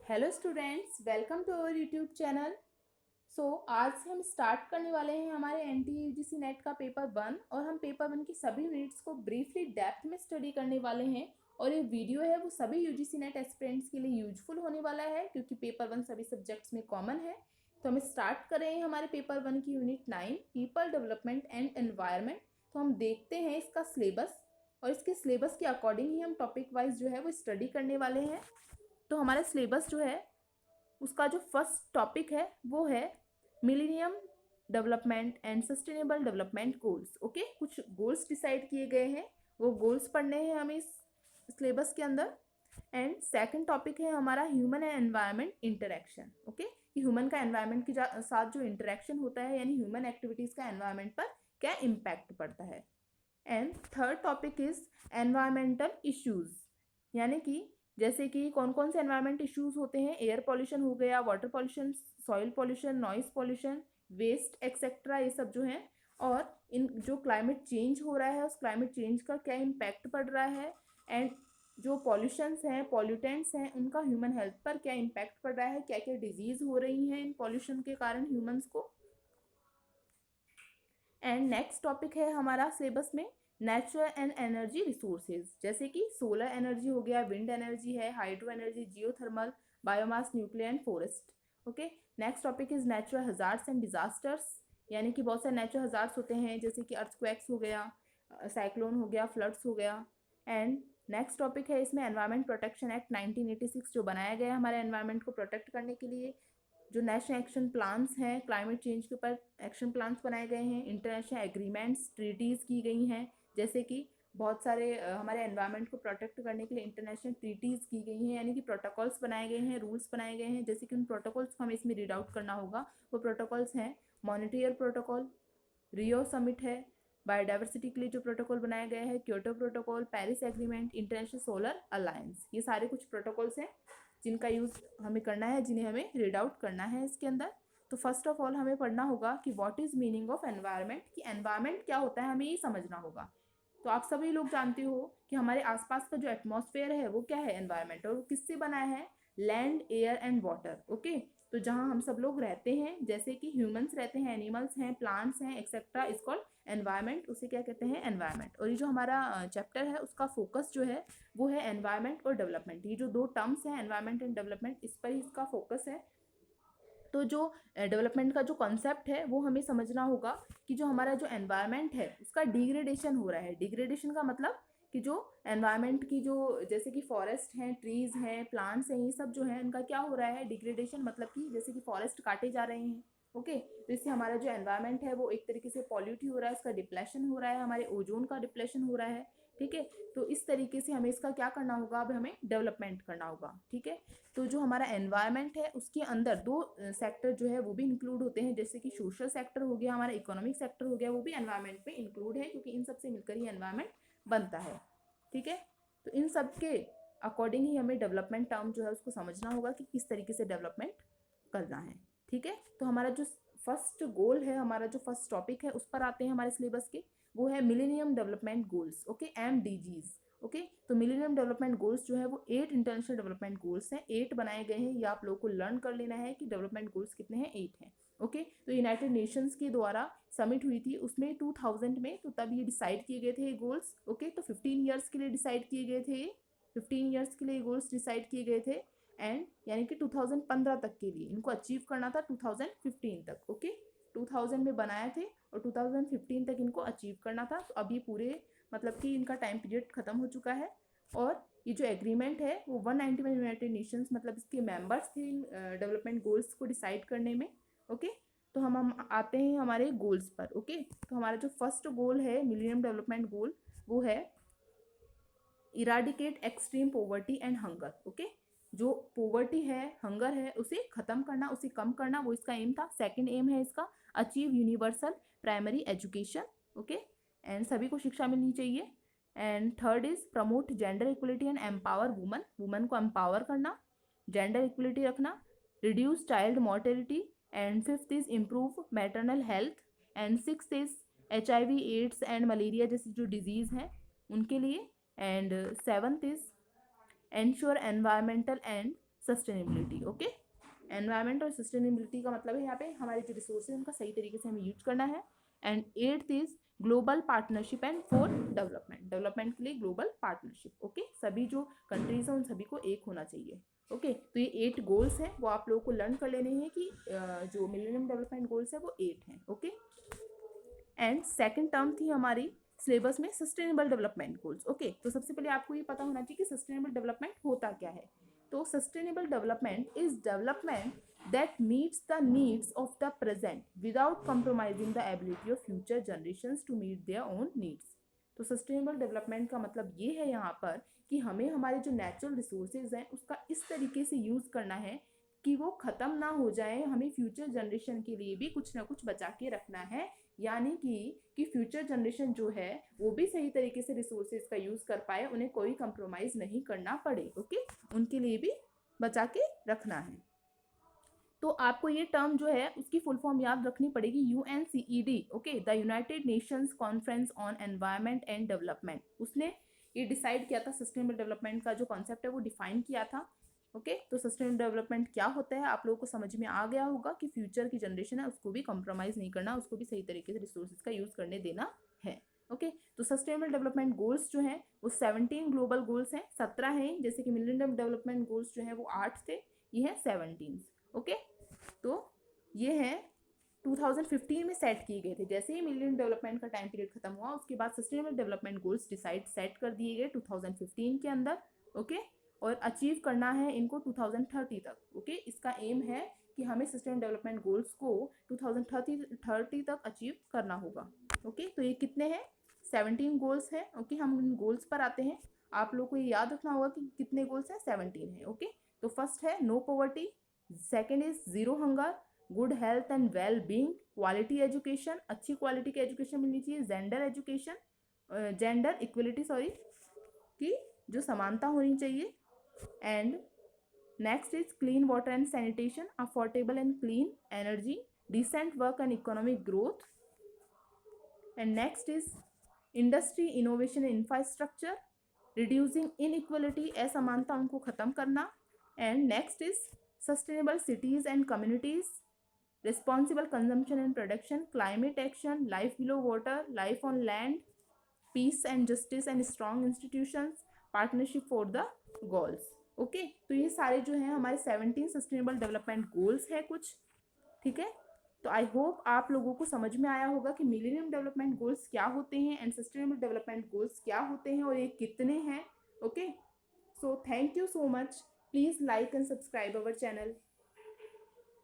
Hello students, welcome to our YouTube channel. आज से हम स्टार्ट करने वाले हैं हमारे NTUGC नेट का पेपर 1 और हम पेपर 1 की सभी यूनिट्स को ब्रीफली डेप्थ में स्टडी करने वाले हैं। और ये वीडियो है वो सभी UGC नेट एस्पिरेंट्स के लिए यूजफुल होने वाला है क्योंकि पेपर 1 सभी सब्जेक्ट्स में कॉमन है। तो हम स्टार्ट कर रहे हैं हमारे पेपर 1 की unit 9 people development and environment. तो हम देखते हैं इसका सिलेबस और इसके सिलेबस के अकॉर्डिंग ही हम टॉपिक वाइज जो है वो स्टडी करने वाले हैं। तो हमारा सिलेबस जो है उसका जो फर्स्ट टॉपिक है वो है millennium development and sustainable development goals. Okay, कुछ गोल्स डिसाइड किए गए हैं, वो गोल्स पढ़ने हैं हमें इस सिलेबस के अंदर। एंड सेकंड टॉपिक है हमारा human and environment interaction. Okay, कि ह्यूमन का एनवायरनमेंट के साथ जो इंटरेक्शन होता है यानी ह्यूमन एक्टिविटीज़ का एनवायरनमेंट पर क्या इम्पैक्ट पड़ता है। And third topic is environmental issues, यानी कि जैसे कि कौन कौन से एनवायरमेंट इश्यूज होते हैं। एयर पॉल्यूशन हो गया, water pollution, soil pollution, noise pollution, waste etcetera, ये सब जो है। और इन जो क्लाइमेट चेंज हो रहा है उस क्लाइमेट चेंज का क्या इम्पैक्ट पड़ रहा है। एंड जो पॉल्यूशंस हैं, पॉल्यूटेंट्स हैं, उनका ह्यूमन हेल्थ पर क्या इम्पैक्ट पड़ रहा है, क्या क्या डिजीज हो रही हैं इन पॉल्यूशन के कारण ह्यूमंस को। एंड नेक्स्ट टॉपिक है हमारा सिलेबस में नेचुरल एंड एनर्जी रिसोर्सेज, जैसे कि सोलर एनर्जी हो गया, विंड एनर्जी है, hydro energy, geothermal, biomass, nuclear and forest. Okay, next topic is natural hazards and disasters, यानी कि बहुत सारे नेचुरल हजार्ड्स होते हैं जैसे कि अर्थक्वेक्स हो गया, साइक्लोन हो गया, फ्लड्स हो गया। एंड नेक्स्ट टॉपिक है इसमें एनवायरमेंट प्रोटेक्शन एक्ट 1986 जो बनाया गया है हमारे एनवायरमेंट को प्रोटेक्ट करने के लिए। जो नेशनल एक्शन प्लान्स हैं, क्लाइमेट चेंज के ऊपर एक्शन प्लान्स बनाए गए हैं, इंटरनेशनल एग्रीमेंट्स, ट्रीटीज़ की गई हैं, जैसे कि बहुत सारे हमारे एनवायरनमेंट को प्रोटेक्ट करने के लिए इंटरनेशनल ट्रीटीज़ की गई हैं, यानी कि प्रोटोकॉल्स बनाए गए हैं, रूल्स बनाए गए हैं। जैसे कि उन प्रोटोकॉल्स को हमें इसमें रीड आउट करना होगा। वो प्रोटोकॉल्स हैं मॉनिट्रियल प्रोटोकॉल, रियो समिट है, बायोडाइवर्सिटी के लिए जो प्रोटोकॉल बनाया गया है, Kyoto protocol, Paris agreement, international solar alliance, ये सारे कुछ प्रोटोकॉल्स हैं जिनका यूज़ हमें करना है, जिन्हें हमें रीड आउट करना है इसके अंदर। तो फर्स्ट ऑफ ऑल हमें पढ़ना होगा कि what is meaning of environment, कि एनवायरनमेंट क्या होता है, हमें ये समझना होगा। तो आप सभी लोग जानते हो कि हमारे आसपास का जो एटमॉस्फेयर है वो क्या है, एनवायरनमेंट, और वो किससे बना है, land, air and water. Okay, तो जहाँ हम सब लोग रहते हैं, जैसे कि ह्यूमंस रहते हैं, एनिमल्स हैं, प्लांट्स हैं, एक्सेट्रा, इज कॉल्ड एनवायरनमेंट, उसे क्या कहते हैं, एनवायरनमेंट। और ये जो हमारा चैप्टर है उसका फोकस जो है वो है एनवायरनमेंट और डेवलपमेंट। ये जो दो टर्म्स हैं एनवायरनमेंट एंड डेवलपमेंट, इस पर ही इसका फोकस है। तो जो डेवलपमेंट का जो कॉन्सेप्ट है वो हमें समझना होगा कि जो हमारा जो एनवायरनमेंट है उसका डिग्रेडेशन हो रहा है। डिग्रेडेशन का मतलब कि जो एनवायरनमेंट की जो जैसे कि फॉरेस्ट हैं, ट्रीज हैं, प्लांट्स हैं, ये सब जो है उनका क्या हो रहा है, डिग्रेडेशन, मतलब कि जैसे कि फॉरेस्ट काटे जा रहे हैं। ओके, तो इससे हमारा जो एनवायरनमेंट है वो एक तरीके से पॉल्यूट हो रहा है, उसका डिप्लेशन हो रहा है, हमारे ओजोन का डिप्लेशन हो रहा है। ठीक है, तो इस तरीके से हमें इसका क्या करना होगा, अब हमें डेवलपमेंट करना होगा। ठीक है, तो जो हमारा एनवायरनमेंट है उसके अंदर दो सेक्टर जो है वो भी इंक्लूड होते हैं, जैसे कि सोशल सेक्टर हो गया, हमारा इकोनॉमिक सेक्टर हो गया, वो भी एनवायरनमेंट में इंक्लूड है क्योंकि इन सब से मिलकर ही एनवायरनमेंट बनता है। ठीक है, तो इन सब के अकॉर्डिंग ही हमें डेवलपमेंट टर्म जो है उसको समझना होगा कि किस तरीके से डेवलपमेंट करना है। ठीक है, तो हमारा जो फर्स्ट गोल है, हमारा जो फर्स्ट टॉपिक है उस पर आते हैं हमारे सिलेबस के, वो है millennium development goals. Okay, MDGs। Okay, तो मिलेनियम डेवलपमेंट गोल्स जो है वो 8 इंटरनेशनल डेवलपमेंट गोल्स हैं, 8 बनाए गए हैं। ये आप लोगों को लर्न कर लेना है कि डेवलपमेंट गोल्स कितने हैं, 8 हैं। ओके, तो यूनाइटेड नेशंस के द्वारा समिट हुई थी उसमें 2000 में, तो तब ये डिसाइड किए गए थे ये गोल्स। ओके, तो 15 ईयर्स के लिए डिसाइड किए गए थे, ये 15 ईयर्स के लिए गोल्स डिसाइड किए गए थे। एंड यानी कि 2015 तक के लिए इनको अचीव करना था, 2015 तक। ओके, 2000 में बनाए थे और 2015 तक इनको अचीव करना था। तो अब ये पूरे मतलब कि इनका टाइम पीरियड खत्म हो चुका है। और ये जो एग्रीमेंट है वो 191 यूनाइटेड नेशंस मतलब इसके मेंबर्स थे इन डेवलपमेंट गोल्स को डिसाइड करने में। ओके, तो हम आते हैं हमारे गोल्स पर। ओके, तो हमारा जो फर्स्ट गोल है मिलेनियम डेवलपमेंट गोल वो है eradicate extreme poverty and hunger. Okay, जो पोवर्टी है, हंगर है, उसे खत्म करना, उसे कम करना, वो इसका एम था। सेकंड एम है इसका achieve universal primary education. Okay, and सभी को शिक्षा मिलनी चाहिए। And third is promote gender equality and empower woman, woman को एम्पावर करना, जेंडर इक्वलिटी रखना, reduce child mortality. And fifth is improve maternal health. And six is HIV, AIDS and malaria जैसी जो डिजीज़ हैं उनके लिए। And seventh is ensure environmental and sustainability. Okay, environment और sustainability का मतलब है यहाँ पे हमारे जो रिसोर्स है उनका सही तरीके से हमें यूज करना है। And 8th is global partnership and for development, development के लिए ग्लोबल पार्टनरशिप। ओके, सभी जो कंट्रीज हैं उन सभी को एक होना चाहिए। ओके, तो ये 8 गोल्स हैं, वो आप लोगों को लर्न कर लेने हैं कि जो मिलेनियम डेवलपमेंट गोल्स है वो 8 हैं। ओके, एंड सेकंड टर्म थी हमारी सिलेबस में सस्टेनेबल डेवलपमेंट गोल्स। ओके, तो सबसे पहले आपको ये पता होना चाहिए कि सस्टेनेबल डेवलपमेंट होता क्या है। तो sustainable development is development that meets the needs of the present without compromising the ability of future generations to meet their own needs। तो सस्टेनेबल डेवलपमेंट का मतलब ये है यहाँ पर कि हमें हमारे जो नेचुरल रिसोर्सेज हैं उसका इस तरीके से यूज़ करना है कि वो ख़त्म ना हो जाए, हमें फ्यूचर जनरेशन के लिए भी कुछ ना कुछ बचा के रखना है। यानी कि फ्यूचर जनरेशन जो है वो भी सही तरीके से रिसोर्सेज का यूज़ कर पाए, उन्हें कोई कंप्रोमाइज़ नहीं करना पड़े। ओके, उनके लिए भी बचा के रखना है। तो आपको ये टर्म जो है उसकी फुल फॉर्म याद रखनी पड़ेगी, UNCED। Okay, the United Nations conference on environment and development. उसने ये डिसाइड किया था, सस्टेनेबल डेवलपमेंट का जो कॉन्सेप्ट है वो डिफाइन किया था। ओके, तो सस्टेनेबल डेवलपमेंट क्या होता है आप लोगों को समझ में आ गया होगा कि फ्यूचर की जनरेशन है उसको भी कंप्रोमाइज़ नहीं करना, उसको भी सही तरीके से रिसोर्सेज का यूज़ करने देना है। ओके, तो सस्टेनेबल डेवलपमेंट गोल्स जो हैं वो 17 ग्लोबल गोल्स हैं, 17 हैं, जैसे कि मिलेनियम डेवलपमेंट गोल्स जो हैं वो 8 थे, ये हैं 17। ओके, तो ये है 2015 में सेट किए गए थे। जैसे ही मिलियन डेवलपमेंट का टाइम पीरियड खत्म हुआ उसके बाद सस्टेनेबल डेवलपमेंट गोल्स सेट कर दिए गए 2015 के अंदर। ओके, और अचीव करना है इनको 2030 तक। ओके, इसका एम है कि हमें सस्टेनेबल डेवलपमेंट गोल्स को 2030 तक अचीव करना होगा। ओके, तो ये कितने हैं, 17 गोल्स हैं। ओके, हम इन गोल्स पर आते हैं। आप लोग को ये याद रखना होगा कि कितने गोल्स हैं, 17 हैं। ओके, तो फर्स्ट है no poverty, second is zero hunger, good health and well being, quality education, अच्छी क्वालिटी की एजुकेशन मिलनी चाहिए, gender education, gender equality sorry, की जो समानता होनी चाहिए। And next is clean water and sanitation, affordable and clean energy, decent work and economic growth. And next is industry innovation and infrastructure, reducing inequality, असमानता उनको ख़त्म करना। And next is sustainable cities and communities, responsible consumption and production, climate action, life below water, life on land, peace and justice and strong institutions, partnership for the goals। Okay, तो ये सारे जो हैं हमारे 17 सस्टेनेबल डेवलपमेंट गोल्स हैं कुछ। ठीक है, तो आई होप आप लोगों को समझ में आया होगा कि मिलेनियम डेवलपमेंट गोल्स क्या होते हैं एंड सस्टेनेबल डेवलपमेंट गोल्स क्या होते हैं और ये कितने हैं। Okay, so thank you so much, please like and subscribe our channel.